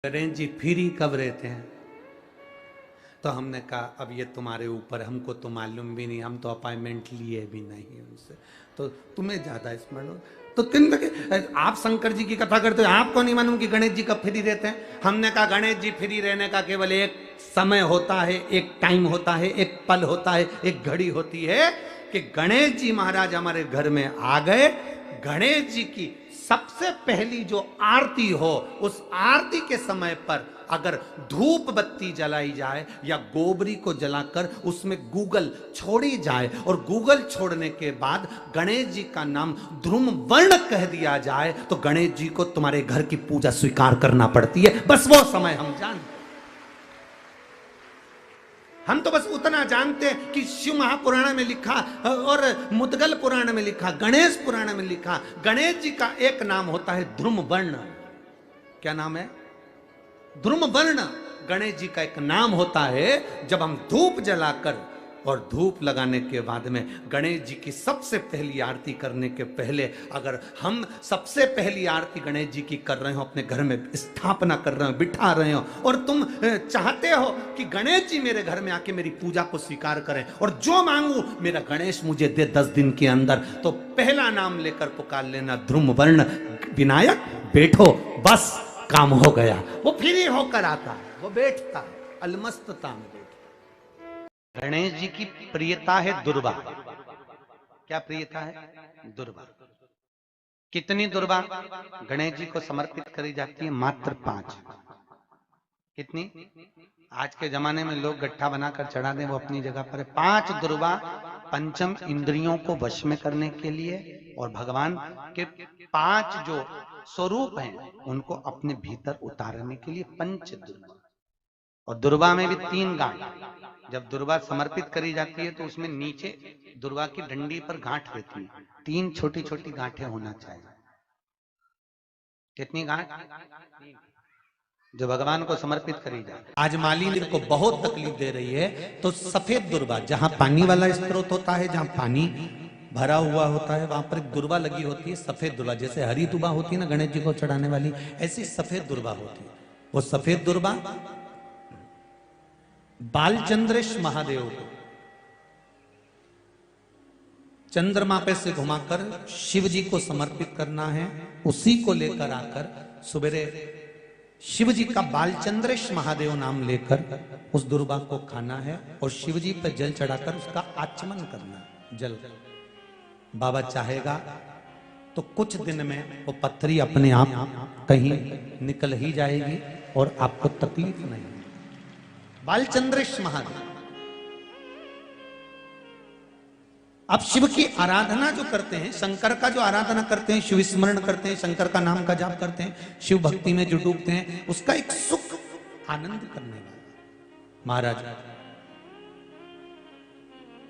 Ganesh ji free कब रहते हैं? तो हमने कहा अब ये तुम्हारे ऊपर, हमको तो मालूम भी नहीं, हम तो अपॉइंटमेंट लिए भी नहीं उनसे, तो तुम्हें ज्यादा स्मरण हो। तो आप शंकर जी की कथा करते हो, आपको नहीं मालूम कि गणेश जी कब फ्री रहते हैं? हमने कहा गणेश जी फ्री रहने का केवल एक समय होता है, एक टाइम होता है, एक पल होता है, एक घड़ी होती है कि गणेश जी महाराज हमारे घर में आ गए। गणेश जी की सबसे पहली जो आरती हो, उस आरती के समय पर अगर धूप बत्ती जलाई जाए या गोबरी को जलाकर उसमें गूगल छोड़ी जाए और गूगल छोड़ने के बाद गणेश जी का नाम ध्रुम वर्ण कह दिया जाए, तो गणेश जी को तुम्हारे घर की पूजा स्वीकार करना पड़ती है। बस वो समय हम जानते, हम तो बस उतना जानते हैं कि शिव महापुराण में लिखा और मुद्गल पुराण में लिखा, गणेश पुराण में लिखा, गणेश जी का एक नाम होता है ध्रुम वर्ण। क्या नाम है? ध्रुम वर्ण गणेश जी का एक नाम होता है। जब हम धूप जलाकर और धूप लगाने के बाद में गणेश जी की सबसे पहली आरती करने के पहले अगर हम सबसे पहली आरती गणेश जी की कर रहे हो, अपने घर में स्थापना कर रहे हो, बिठा रहे हो, और तुम चाहते हो कि गणेश जी मेरे घर में आके मेरी पूजा को स्वीकार करें और जो मांगू मेरा गणेश मुझे दे 10 दिन के अंदर, तो पहला नाम लेकर पुकार लेना ध्रुम वर्ण विनायक, बैठो, बस काम हो गया। वो फ्री होकर आता है, वो बैठता है, अलमस्तता में बैठता। गणेश जी की प्रियता है दुर्वा। क्या प्रियता है? दुर्वा। कितनी दुर्वा गणेश जी को समर्पित करी जाती है? मात्र 5। कितनी? आज के जमाने में लोग गट्ठा बनाकर चढ़ा दें, वो अपनी जगह पर है। 5 दुर्वा पंचम इंद्रियों को वश में करने के लिए और भगवान के 5 जो स्वरूप हैं उनको अपने भीतर उतारने के लिए पंच दुर्वा। और दुर्वा में भी 3 गांठ। जब दुर्वा समर्पित करी जाती है तो उसमें नीचे दुर्वा की डंडी पर गांठ रहती है, 3 छोटी छोटी गांठें होना चाहिए। कितनी गांठ? जो भगवान को समर्पित करी जाए। आज मालिनी को बहुत तकलीफ दे रही है, तो सफेद दुर्वा, जहां पानी वाला स्त्रोत होता है, जहां पानी भरा हुआ होता है, वहां पर एक दुर्वा लगी होती है, सफेद दुर्वा। जैसे हरी दुर्वा होती है ना गणेश जी को चढ़ाने वाली, ऐसी सफेद दुर्वा होती है। वो सफेद दुर्वा बालचंद्रेश महादेव को चंद्रमा पे से घुमाकर शिव जी को समर्पित करना है। उसी को लेकर आकर सुबेरे शिव जी का बालचंद्रेश महादेव नाम लेकर उस दुर्वा को खाना है और शिव जी पर जल चढ़ाकर उसका आचमन करना है। जल बाबा चाहेगा तो कुछ दिन में वो पत्थरी अपने आप कहीं निकल ही जाएगी और आपको तकलीफ नहीं। बालचंद्रेश महादेव। अब शिव की आराधना जो करते हैं, शंकर का जो आराधना करते हैं, शिव स्मरण करते हैं, शंकर का नाम का जाप करते हैं, शिव भक्ति में जो डूबते हैं, उसका एक सुख आनंद करने वाला महाराज।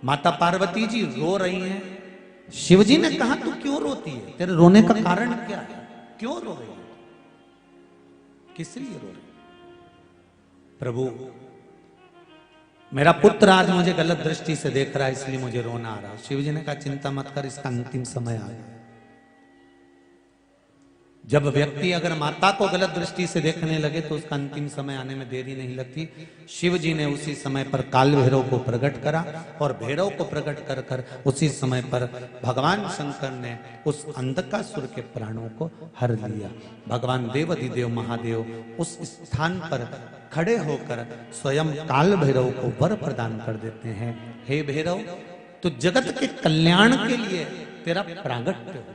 माता पार्वती जी रो रही हैं। शिव जी ने कहा तू क्यों रोती है? तेरे रोने का कारण क्या है? क्यों रो रही है? किस लिए रो रही है? प्रभु, मेरा पुत्र आज मुझे गलत दृष्टि से देख रहा है, इसलिए मुझे रोना आ रहा है। शिव जी ने कहा चिंता मत कर, इसका अंतिम समय आ गया। जब व्यक्ति अगर माता को गलत दृष्टि से देखने लगे तो उसका अंतिम समय आने में देरी नहीं लगती। शिव जी ने उसी समय पर काल भैरव को प्रकट करा और भैरव को प्रकट कर कर उसी समय पर भगवान शंकर ने उस अंधकासुर के प्राणों को हर लिया। भगवान देवाधिदेव महादेव उस स्थान पर खड़े होकर स्वयं काल भैरव को वर प्रदान कर देते हैं। हे भैरव, तो जगत के कल्याण के लिए तेरा प्रागट्य हो,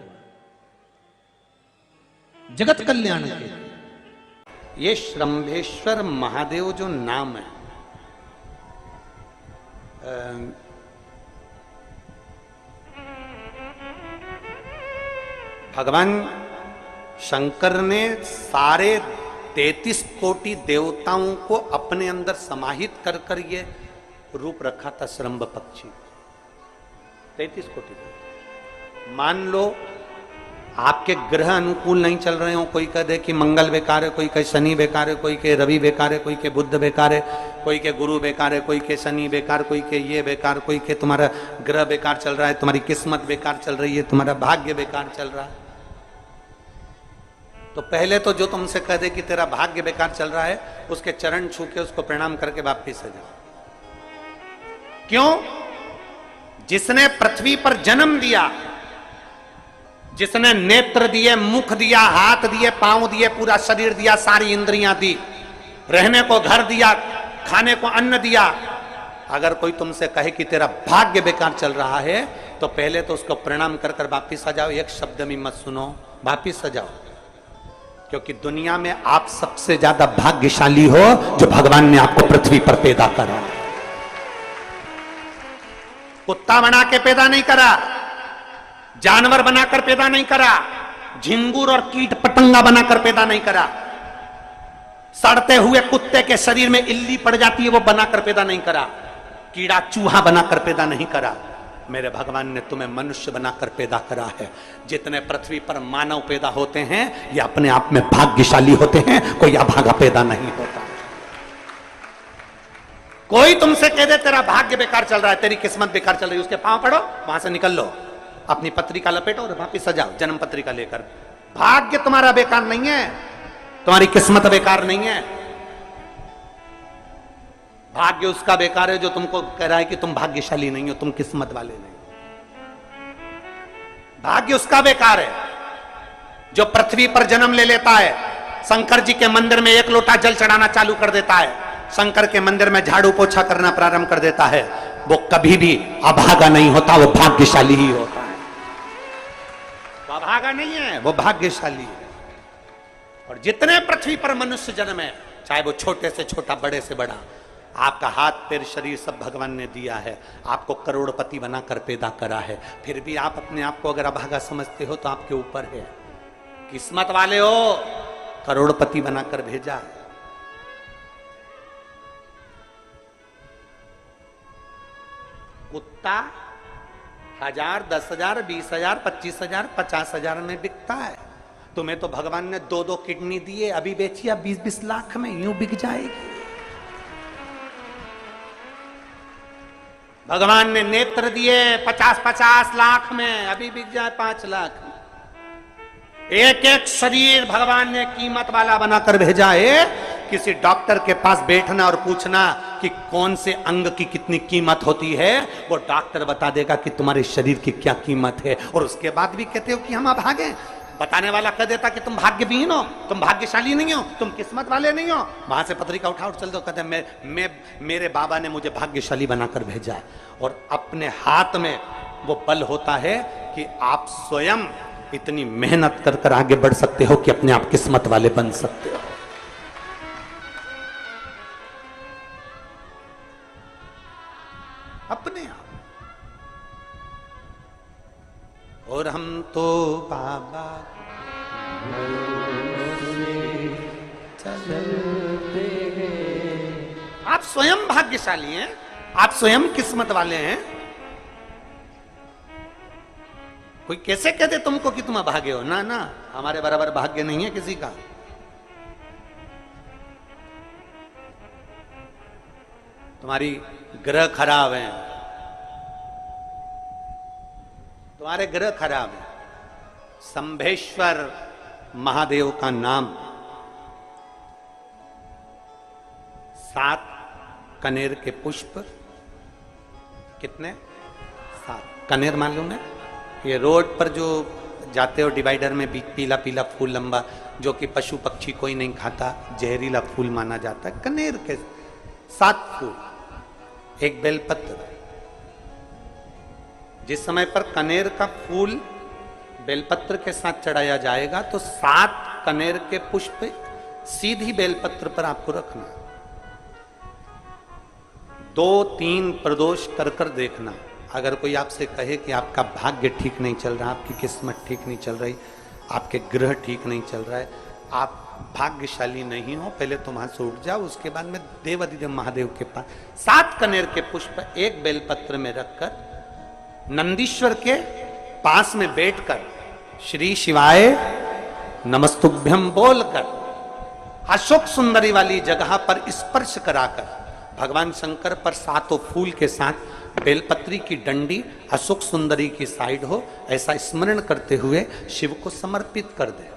जगत कल्याण के। ये श्रंभेश्वर महादेव जो नाम है, भगवान शंकर ने सारे 33 कोटि देवताओं को अपने अंदर समाहित कर कर ये रूप रखा था श्रंभ पक्षी। 33 कोटि। मान लो आपके ग्रह अनुकूल नहीं चल रहे हो, कोई कह दे कि मंगल बेकार है, कोई कहे शनि बेकार है, कोई कहे रवि बेकार है, कोई के बुध बेकार है, कोई के गुरु बेकार है, कोई के शनि बेकार, कोई के ये बेकार, कोई के तुम्हारा ग्रह बेकार चल रहा है, तुम्हारी किस्मत बेकार चल रही है, तुम्हारा भाग्य बेकार चल रहा है। तो पहले तो जो तुमसे कह दे कि तेरा भाग्य बेकार चल रहा है, उसके चरण छू के उसको प्रणाम करके वापिस आ जाओ। क्यों? जिसने पृथ्वी पर जन्म दिया, जिसने नेत्र दिए, मुख दिया, हाथ दिए, पांव दिए, पूरा शरीर दिया, सारी इंद्रियां दी, रहने को घर दिया, खाने को अन्न दिया, अगर कोई तुमसे कहे कि तेरा भाग्य बेकार चल रहा है, तो पहले तो उसको प्रणाम कर कर वापिस आ जाओ। एक शब्द में मत सुनो, वापिस आ जाओ। क्योंकि दुनिया में आप सबसे ज्यादा भाग्यशाली हो जो भगवान ने आपको पृथ्वी पर पैदा करा। कुत्ता बना के पैदा नहीं करा, जानवर बनाकर पैदा नहीं करा, झिंगुर और कीट पतंगा बनाकर पैदा नहीं करा, सड़ते हुए कुत्ते के शरीर में इल्ली पड़ जाती है वो बनाकर पैदा नहीं करा, कीड़ा चूहा बनाकर पैदा नहीं करा। मेरे भगवान ने तुम्हें मनुष्य बनाकर पैदा करा है। जितने पृथ्वी पर मानव पैदा होते हैं ये अपने आप में भाग्यशाली होते हैं, कोई अभागा पैदा नहीं होता। कोई तुमसे कह दे तेरा भाग्य बेकार चल रहा है, तेरी किस्मत बेकार चल रही है, उसके पांव पड़ो, वहां से निकल लो, अपनी पत्रिका लपेटो और वापिस सजाओ जन्म पत्रिका लेकर। भाग्य तुम्हारा बेकार नहीं है, तुम्हारी किस्मत बेकार नहीं है। भाग्य उसका बेकार है जो तुमको कह रहा है कि तुम भाग्यशाली नहीं हो, तुम किस्मत वाले नहीं। भाग्य उसका बेकार है जो पृथ्वी पर जन्म ले लेता है, शंकर जी के मंदिर में एक लोटा जल चढ़ाना चालू कर देता है, शंकर के मंदिर में झाड़ू पोछा करना प्रारंभ कर देता है, वो कभी भी अभागा नहीं होता, वो भाग्यशाली ही होता है। वो अभागा नहीं है, वो भाग्यशाली है। और जितने पृथ्वी पर मनुष्य जन्म है, चाहे वो छोटे से छोटा, बड़े से बड़ा, आपका हाथ पैर शरीर सब भगवान ने दिया है, आपको करोड़पति बनाकर पैदा करा है, फिर भी आप अपने आप को अगर अभागा समझते हो तो आपके ऊपर है। किस्मत वाले हो, करोड़पति बनाकर भेजा है। कुत्ता 1000, 10,000, 20,000, 25,000, 50,000 में बिकता है। तुम्हें तो भगवान ने 2-2 किडनी दिए, अभी बेचिए 20-20 लाख में, यूं बिक जाएगी। भगवान ने नेत्र दिए 50-50 लाख में, अभी बिक जाए 5 लाख में। एक एक शरीर भगवान ने कीमत वाला बनाकर भेजा है। किसी डॉक्टर के पास बैठना और पूछना कि कौन से अंग की कितनी कीमत होती है, वो डॉक्टर बता देगा कि तुम्हारे शरीर की क्या कीमत है। और उसके बाद भी कहते हो कि हम अभागे। बताने वाला कह देता कि तुम भाग्यहीन हो, तुम भाग्यशाली नहीं हो, तुम किस्मत वाले नहीं हो। वहां से पत्रिका उठा उठ चल दो, कहते मेरे बाबा ने मुझे भाग्यशाली बनाकर भेजा है। और अपने हाथ में वो बल होता है कि आप स्वयं इतनी मेहनत कर कर आगे बढ़ सकते हो कि अपने आप किस्मत वाले बन सकते हो। अपने आप। और हम तो बाबा चलते हैं। आप स्वयं भाग्यशाली हैं, आप स्वयं किस्मत वाले हैं। कोई कैसे कहते तुमको कि तुम अभागे हो? ना ना, हमारे बराबर भाग्य नहीं है किसी का। तुम्हारी ग्रह खराब है, तुम्हारे ग्रह खराब है। संभेश्वर महादेव का नाम 7 कनेर के पुष्प, कितने? 7 कनेर मालूम है? ये रोड पर जो जाते हो डिवाइडर में पीला पीला फूल लंबा, जो कि पशु पक्षी कोई नहीं खाता, जहरीला फूल माना जाता है। कनेर के 7 फूल, एक बेलपत्र। जिस समय पर कनेर का फूल बेलपत्र के साथ चढ़ाया जाएगा तो 7 कनेर के पुष्प सीधी बेलपत्र पर आपको रखना। 2-3 प्रदोष कर कर देखना। अगर कोई आपसे कहे कि आपका भाग्य ठीक नहीं चल रहा, आपकी किस्मत ठीक नहीं चल रही, आपके ग्रह ठीक नहीं चल रहा है, आप भाग्यशाली नहीं हो, पहले तो वहां से उठ जाओ। उसके बाद में देवाधिदेव महादेव के पास 7 कनेर के पुष्प एक बेलपत्र में रखकर नंदीश्वर के पास में बैठकर श्री शिवाय नमस्तुभ्यम बोलकर अशोक सुंदरी वाली जगह पर स्पर्श कराकर भगवान शंकर पर 7 फूल के साथ बेलपत्री की डंडी अशोक सुंदरी की साइड हो, ऐसा स्मरण करते हुए शिव को समर्पित कर दे।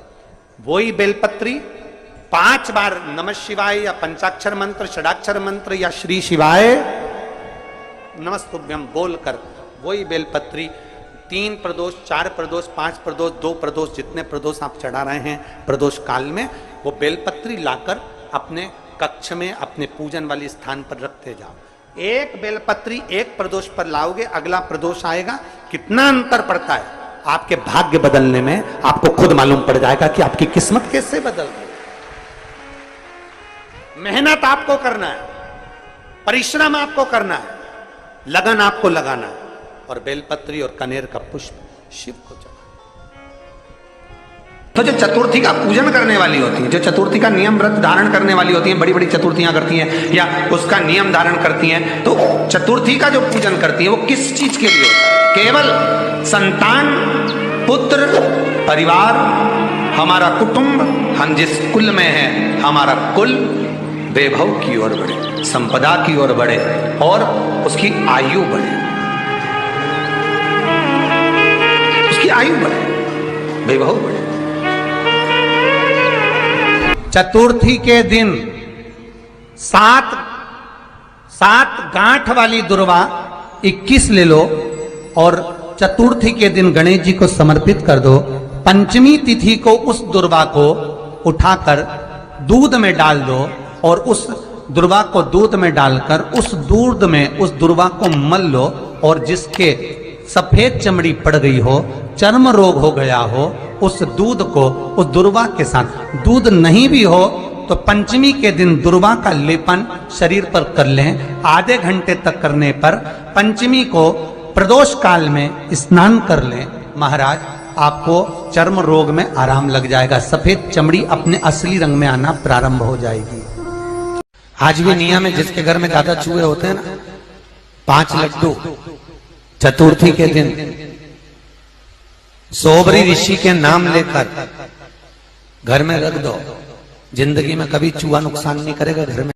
वही बेलपत्री 5 बार नमः शिवाय या पंचाक्षर मंत्र, षडाक्षर मंत्र या श्री शिवाय नमस्तुभ्यम बोलकर वही बेलपत्री 3 प्रदोष, 4 प्रदोष, 5 प्रदोष, 2 प्रदोष, जितने प्रदोष आप चढ़ा रहे हैं प्रदोष काल में, वो बेलपत्री लाकर अपने कक्ष में अपने पूजन वाले स्थान पर रखते जाओ। एक बेलपत्री एक प्रदोष पर लाओगे, अगला प्रदोष आएगा, कितना अंतर पड़ता है आपके भाग्य बदलने में, आपको खुद मालूम पड़ जाएगा कि आपकी किस्मत कैसे बदल गई। मेहनत आपको करना है, परिश्रम आपको करना है, लगन आपको लगाना है, और बेलपत्री और कनेर का पुष्प शिव को चढ़ा। तो जो चतुर्थी का पूजन करने वाली होती है, जो चतुर्थी का नियम व्रत धारण करने वाली होती हैं, बड़ी बड़ी चतुर्थियां करती हैं या उसका नियम धारण करती हैं, तो चतुर्थी का जो पूजन करती है वो किस चीज के लिए होता है? केवल संतान, पुत्र, परिवार, हमारा कुटुंब, हम जिस कुल में हैं, हमारा कुल वैभव की ओर बढ़े, संपदा की ओर बढ़े और उसकी आयु बढ़े, उसकी आयु बढ़े, वैभव बढ़े। चतुर्थी के दिन 7 गांठ वाली दुर्वा 21 ले लो और चतुर्थी के दिन गणेश जी को समर्पित कर दो। पंचमी तिथि को उस दुर्वा को उठाकर दूध में डाल दो और उस दुर्वा को दूध में डालकर उस दूध में उस दुर्वा को मल लो, और जिसके सफेद चमड़ी पड़ गई हो, चर्म रोग हो गया हो, उस दूध को उस दुर्वा के साथ, दूध नहीं भी हो तो पंचमी के दिन दुर्वा का लेपन शरीर पर कर लें। आधे घंटे तक करने पर पंचमी को प्रदोष काल में स्नान कर लें। महाराज आपको चर्म रोग में आराम लग जाएगा, सफेद चमड़ी अपने असली रंग में आना प्रारंभ हो जाएगी। आज भी नियम है, जिसके घर में ज्यादा चूहे होते हैं ना, 5 लड्डू चतुर्थी के दिन सोबरी ऋषि के नाम लेकर घर में रख दो, जिंदगी में कभी चूहा नुकसान नहीं करेगा घर में।